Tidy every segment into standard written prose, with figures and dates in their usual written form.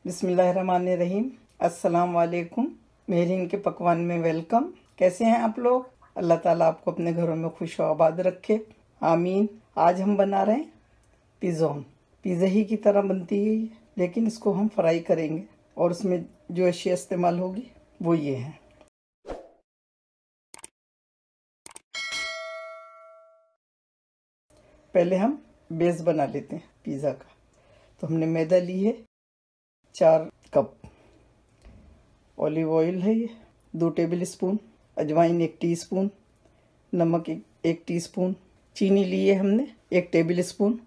बिस्मिल्लाहिर्रहमानिर्रहीम। अस्सलाम वालेकुम। मेहरीन के पकवान में वेलकम। कैसे हैं आप लोग? अल्लाह ताला आपको अपने घरों में खुश आबाद रखे, आमीन। आज हम बना रहे हैं पिज़ोन। पिज़्ज़ा ही की तरह बनती है ये, लेकिन इसको हम फ्राई करेंगे और उसमें जो अशिया इस्तेमाल होगी वो ये है। पहले हम बेस बना लेते हैं पिज़्ज़ा का। तो हमने मैदा ली है 4 कप, ऑलिव ऑयल है ये 2 टेबल स्पून, अजवाइन 1 टीस्पून, नमक 1 टीस्पून, चीनी ली है हमने 1 टेबल स्पून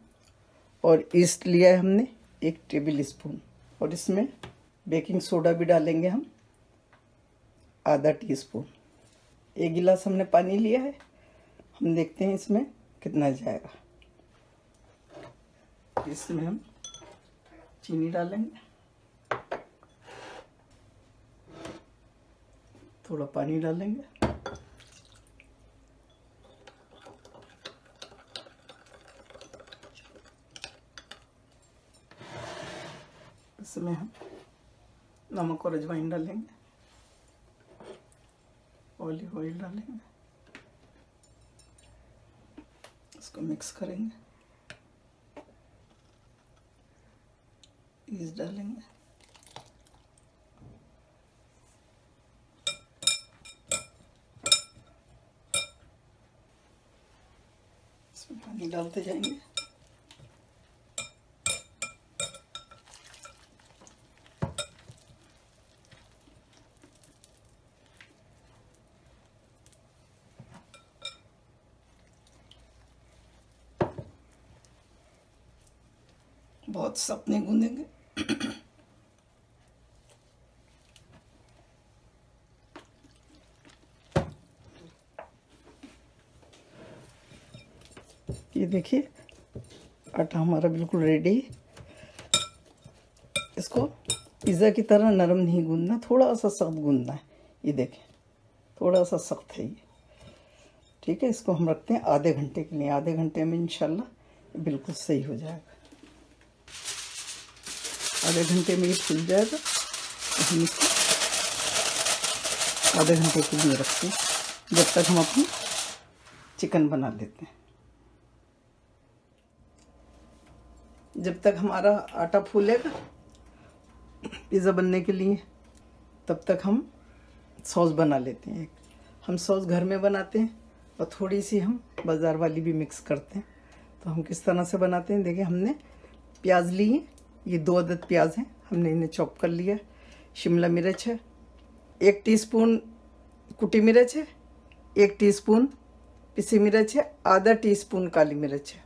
और ईस्ट लिया है हमने 1 टेबल स्पून। और इसमें बेकिंग सोडा भी डालेंगे हम आधा टीस्पून। 1 गिलास हमने पानी लिया है। हम देखते हैं इसमें कितना जाएगा। इसमें हम चीनी डालेंगे, थोड़ा पानी डालेंगे, इसमें हम नमक और अजवाइन डालेंगे, ऑलिव ऑयल डालेंगे, इसको मिक्स करेंगे, ईस्ट डालेंगे, इसमें पानी डालते जाएंगे। बहुत सख्त नहीं गूंदेंगे। ये देखिए आटा हमारा बिल्कुल रेडी है। इसको पिज़्ज़ा की तरह नरम नहीं गूंदना, थोड़ा सा सख्त गूंदना है। ये देखें थोड़ा सा सख्त है ये, ठीक है। इसको हम रखते हैं आधे घंटे के लिए। आधे घंटे में इंशाल्लाह बिल्कुल सही हो जाएगा। आधे घंटे में ये फूल जाएगा तो हम इसको आधे घंटे के लिए रखते हैं, जब तक हम अपनी चिकन बना लेते हैं। जब तक हमारा आटा फूलेगा पिज़्ज़ा बनने के लिए, तब तक हम सॉस बना लेते हैं। हम सॉस घर में बनाते हैं और थोड़ी सी हम बाज़ार वाली भी मिक्स करते हैं। तो हम किस तरह से बनाते हैं देखिए। हमने प्याज ली है, ये 2 अदद प्याज हैं, हमने इन्हें चॉप कर लिया। शिमला मिर्च है 1 टीस्पून, कुटी मिर्च है 1 टीस्पून, पिसी मिर्च है आधा टीस्पून, काली मिर्च है,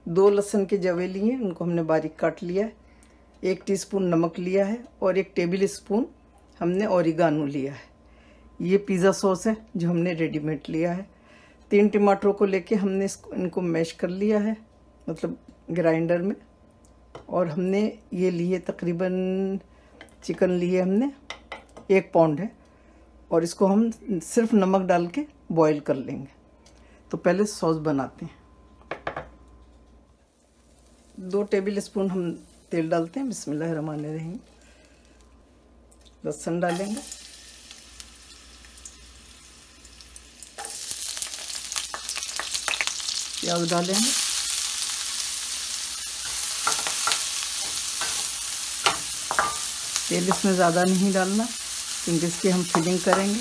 2 लहसुन के जवे लिए हैं, उनको हमने बारीक काट लिया है, 1 टीस्पून नमक लिया है और 1 टेबल स्पून हमने ओरिगानो लिया है। ये पिज़्ज़ा सॉस है जो हमने रेडीमेड लिया है। 3 टमाटरों को लेके हमने इनको मैश कर लिया है, मतलब ग्राइंडर में। और हमने ये लिए तकरीबन चिकन लिए हमने 1 पाउंड है, और इसको हम सिर्फ नमक डाल के बॉईल कर लेंगे। तो पहले सॉस बनाते हैं। 2 टेबल स्पून हम तेल डालते हैं। बिस्मिल्लाहिर्रहमानिर्रहीम। लहसुन डालेंगे, प्याज डालेंगे, तेल इसमें ज़्यादा नहीं डालना क्योंकि इसकी हम फिलिंग करेंगे।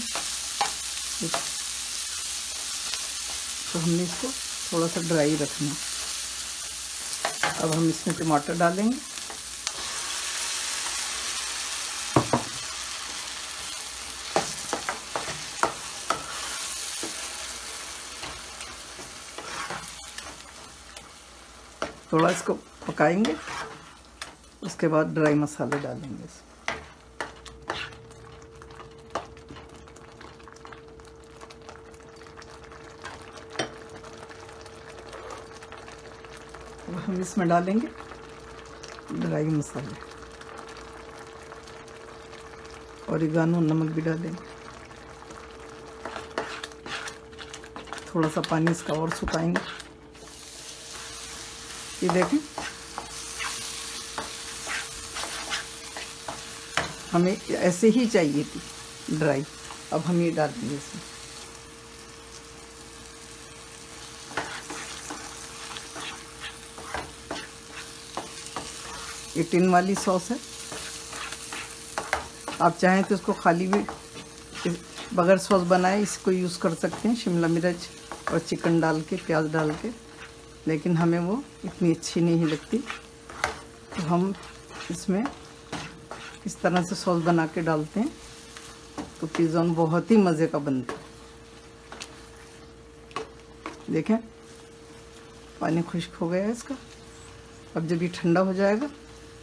तो हमने इसको थोड़ा सा ड्राई रखना। अब हम इसमें टमाटर डालेंगे, थोड़ा इसको पकाएंगे, उसके बाद ड्राई मसाले डालेंगे इसमें। अब हम इसमें डालेंगे ड्राई मसाले, ओरिगानो, नमक भी डालेंगे। थोड़ा सा पानी इसका और सुखाएंगे। ये देखें हमें ऐसे ही चाहिए थी ड्राई। अब हम ये डालेंगे इसमें। ये टिन वाली सॉस है, आप चाहें तो इसको खाली भी बगैर सॉस बनाए इसको यूज़ कर सकते हैं, शिमला मिर्च और चिकन डाल के, प्याज डाल के, लेकिन हमें वो इतनी अच्छी नहीं लगती। तो हम इसमें इस तरह से सॉस बना के डालते हैं तो पिज़्ज़ा बहुत ही मज़े का बनता है। देखें पानी खुश्क हो गया है इसका। अब जब ये ठंडा हो जाएगा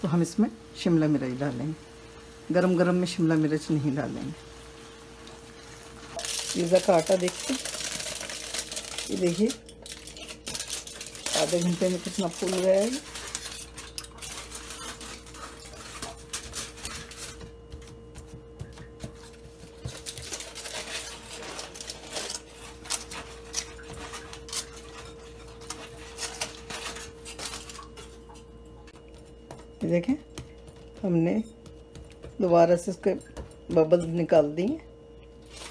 तो हम इसमें शिमला मिर्च डालेंगे। गरम गरम में शिमला मिर्च नहीं डालेंगे। पिज़्ज़ा का आटा देखते, ये देखिए आधे घंटे में कितना फूल गया है। ये देखें हमने दोबारा से इसके बबल्स निकाल दिए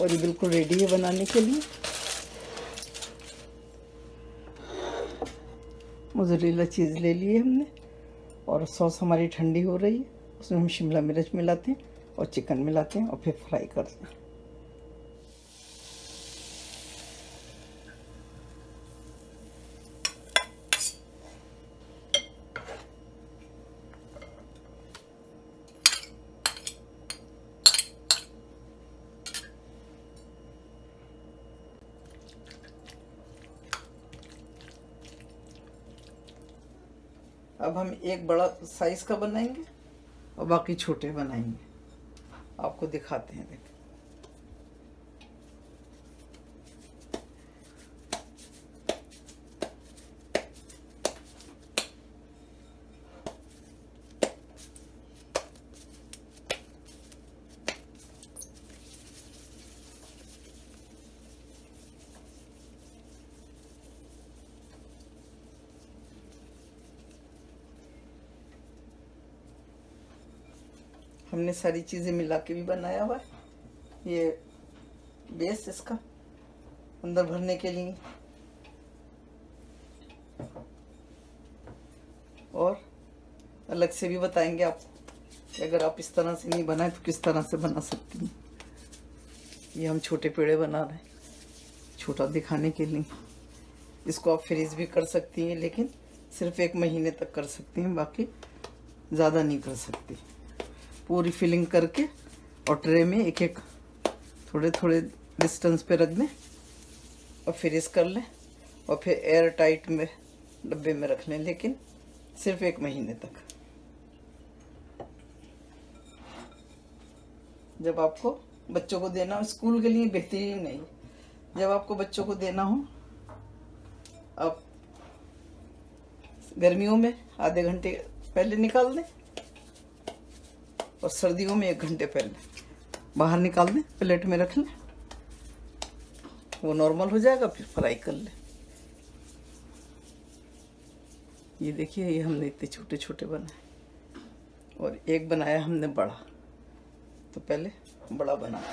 और ये बिल्कुल रेडी है बनाने के लिए। मोज़रेला चीज़ ले लिए हमने और सॉस हमारी ठंडी हो रही है। उसमें हम शिमला मिर्च मिलाते हैं और चिकन मिलाते हैं और फिर फ्राई करते हैं। अब हम एक बड़ा साइज का बनाएंगे और बाकी छोटे बनाएंगे, आपको दिखाते हैं। देखिए हमने सारी चीज़ें मिला के भी बनाया हुआ है। ये बेस इसका अंदर भरने के लिए, और अलग से भी बताएंगे आपको कि अगर आप इस तरह से नहीं बनाए तो किस तरह से बना सकती हैं। ये हम छोटे पेड़े बना रहे हैं छोटा दिखाने के लिए। इसको आप फ्रीज भी कर सकती हैं, लेकिन सिर्फ 1 महीने तक कर सकती हैं, बाकी ज़्यादा नहीं कर सकती। पूरी फिलिंग करके और ट्रे में एक एक थोड़े थोड़े डिस्टेंस पे रख दें और फ्रीज कर लें और फिर एयर टाइट में डब्बे में रख लें, लेकिन सिर्फ 1 महीने तक। जब आपको बच्चों को देना हो स्कूल के लिए बेहतरीन नहीं, जब आपको बच्चों को देना हो आप गर्मियों में आधे घंटे पहले निकाल दें और सर्दियों में 1 घंटे पहले बाहर निकाल दें, प्लेट में रख लें, वो नॉर्मल हो जाएगा, फिर फ्राई कर लें। ये देखिए ये हमने इतने छोटे छोटे बनाए और एक बनाया हमने बड़ा, तो पहले बड़ा बना।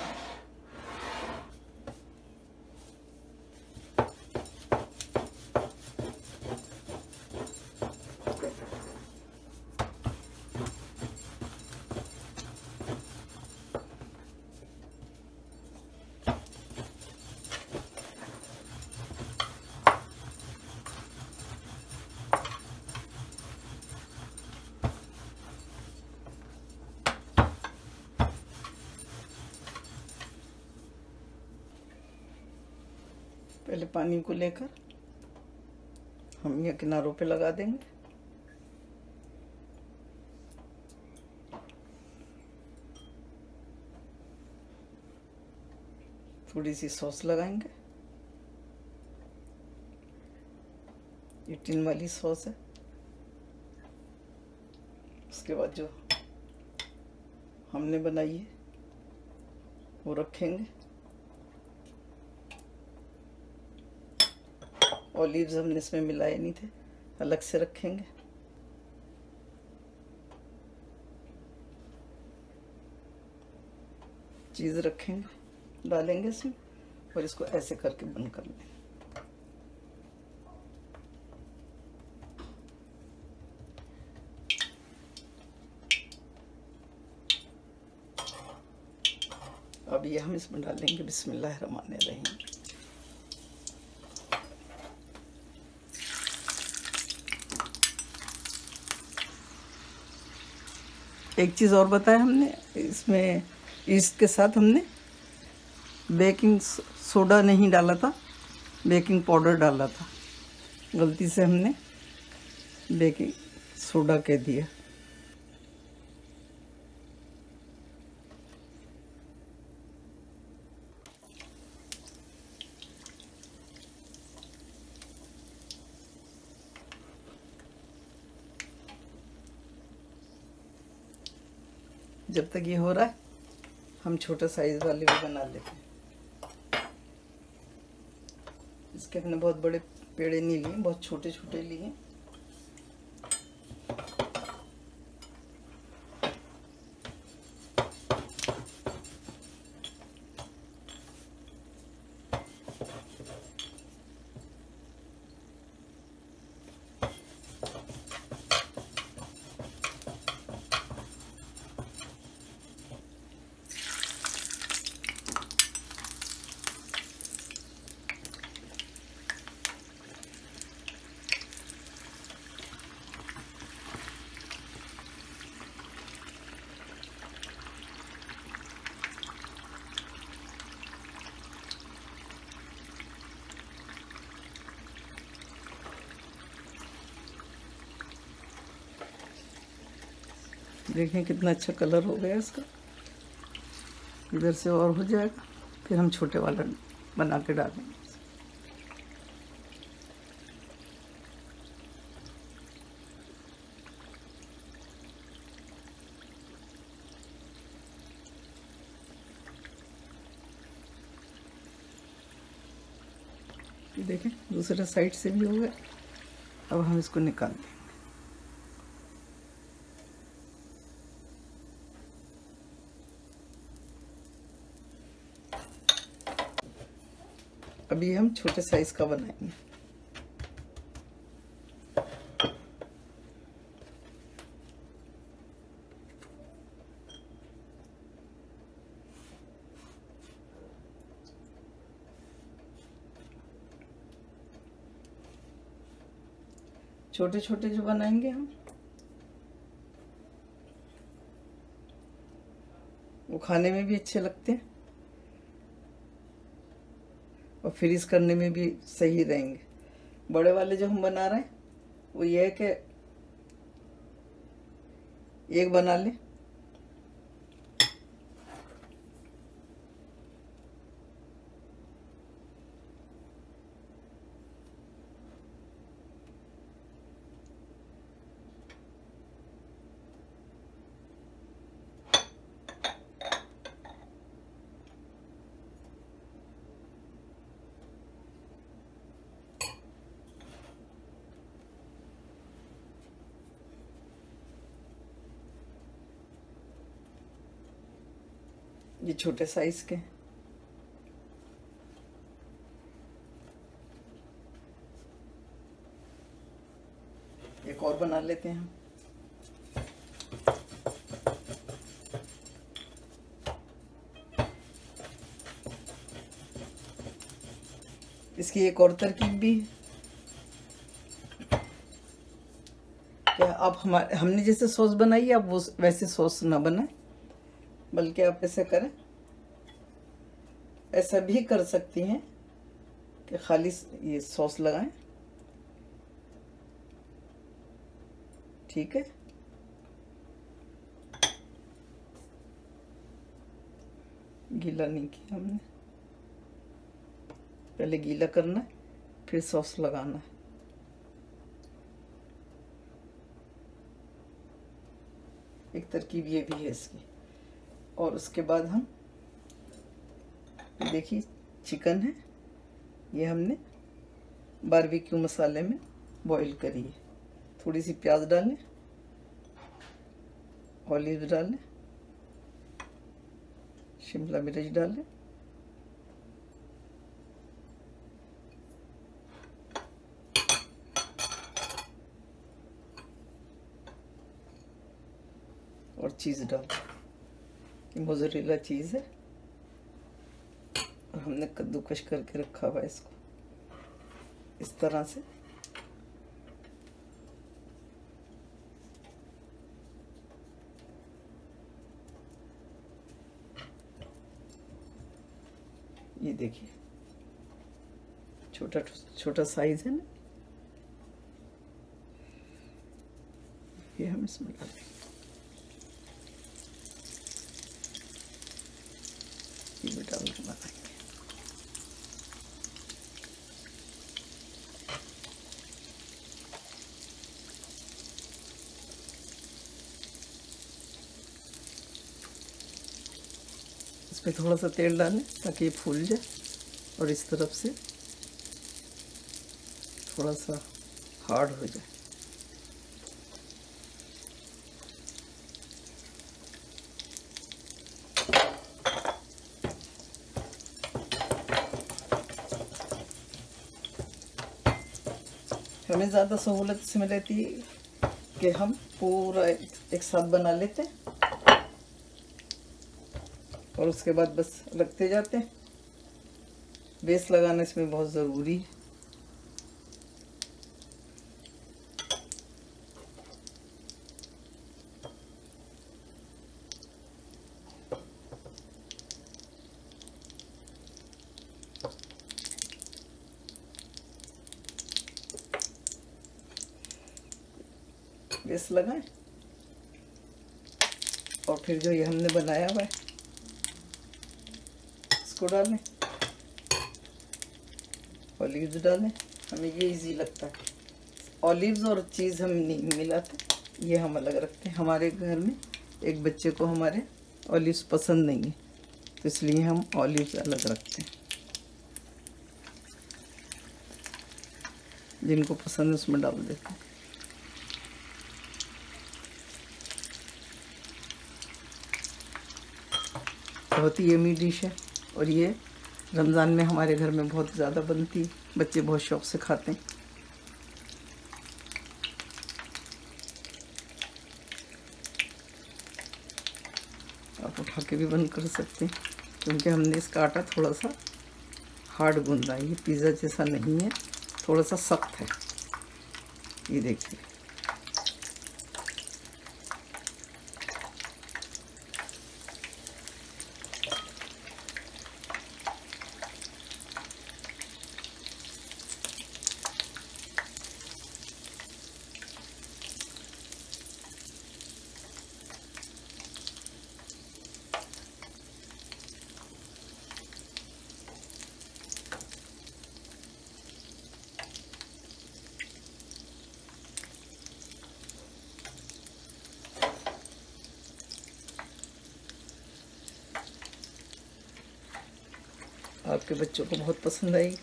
पहले पानी को लेकर हम ये किनारों पे लगा देंगे। थोड़ी सी सॉस लगाएंगे, ये टिन वाली सॉस है। उसके बाद जो हमने बनाई है वो रखेंगे। ऑलिव्स हमने इसमें मिलाए नहीं थे, अलग से रखेंगे। चीज़ रखेंगे, डालेंगे इसमें और इसको ऐसे करके बंद कर लेंगे। अब ये हम इसमें डालेंगे बिस्मिल्लाहिर्रहमानिर्रहीम। एक चीज़ और बताया हमने, इसमें ईस्ट के साथ हमने बेकिंग सोडा नहीं डाला था, बेकिंग पाउडर डाला था। गलती से हमने बेकिंग सोडा कह दिया। जब तक ये हो रहा है हम छोटा साइज वाले भी बना लेते हैं। इसके हमने बहुत बड़े पेड़े नहीं लिए, बहुत छोटे छोटे लिए। देखें कितना अच्छा कलर हो गया इसका। इधर से और हो जाएगा, फिर हम छोटे वाला बना के डालेंगे। देखें दूसरा साइड से भी हो गया। अब हम इसको निकाल देंगे। अभी हम छोटे साइज का बनाएंगे। छोटे छोटे जो बनाएंगे हम, वो खाने में भी अच्छे लगते हैं और फ्रीज करने में भी सही रहेंगे। बड़े वाले जो हम बना रहे हैं वो ये है कि एक बना लें, ये छोटे साइज के। एक और बना लेते हैं हम। इसकी एक और तरकीब भी है क्या, आप हमने जैसे सॉस बनाई आप वो वैसे सॉस ना बनाए, बल्कि आप ऐसे करें, ऐसा भी कर सकती हैं कि खाली ये सॉस लगाएं। ठीक है, गीला नहीं किया हमने, पहले गीला करना है फिर सॉस लगाना है। एक तरकीब ये भी है इसकी। और उसके बाद हम देखिए चिकन है, ये हमने बारबेक्यू मसाले में बॉईल करी है। थोड़ी सी प्याज डालें, ऑलिव डालें, शिमला मिर्च डालें। और चीज़ डाल, मोज़रेला चीज़ है और हमने कद्दूकश करके रखा हुआ है इसको इस तरह से। ये देखिए छोटा छोटा साइज है ना, ये हम इसमें डाल देंगे। ये भी डाल के बनाएंगे। इसमें थोड़ा सा तेल डालें ताकि ये फूल जाए और इस तरफ से थोड़ा सा हार्ड हो जाए। हमें ज़्यादा सहूलत इसमें रहती है कि हम पूरा एक साथ बना लेते हैं और उसके बाद बस रखते जाते हैं। बेस लगाना इसमें बहुत ज़रूरी है। बेस लगाएं और फिर जो ये हमने बनाया हुआ है इसको डालें, ऑलिव्स डालें। हमें ये इजी लगता है, ऑलिव्स और चीज़ हम नहीं मिलाते, ये हम अलग रखते हैं। हमारे घर में एक बच्चे को हमारे ऑलिव्स पसंद नहीं है तो इसलिए हम ऑलिव्स अलग रखते हैं। जिनको पसंद है उसमें डाल देते हैं। बहुत ही यमी डिश है और ये रमज़ान में हमारे घर में बहुत ज़्यादा बनती है, बच्चे बहुत शौक़ से खाते हैं। आप उठा के भी बंद कर सकते हैं क्योंकि हमने इसका आटा थोड़ा सा हार्ड गूंदा है, ये पिज़्ज़ा जैसा नहीं है, थोड़ा सा सख्त है। ये देखिए आपके बच्चों को बहुत पसंद आएगी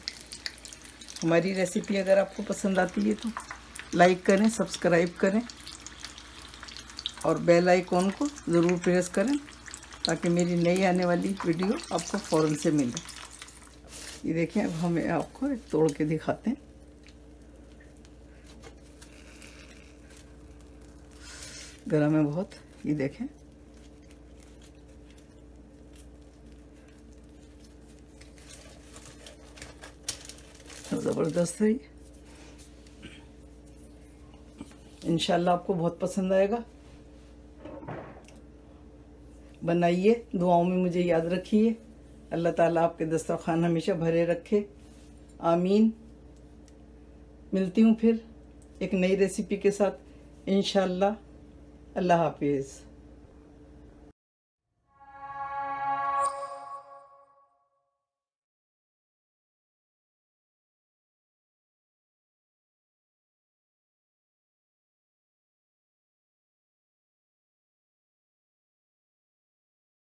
हमारी रेसिपी। अगर आपको पसंद आती है तो लाइक करें, सब्सक्राइब करें और बेल आइकॉन को ज़रूर प्रेस करें ताकि मेरी नई आने वाली वीडियो आपको फ़ौरन से मिले। ये देखें, अब हमें आपको एक तोड़ के दिखाते हैं। गरम है बहुत, ये देखें। ज़बरदस्त है, इंशाल्लाह आपको बहुत पसंद आएगा। बनाइए, दुआओं में मुझे याद रखिए। अल्लाह ताला आपके दस्तरखान हमेशा भरे रखे, आमीन। मिलती हूँ फिर एक नई रेसिपी के साथ इंशाल्लाह। अल्लाह हाफिज़।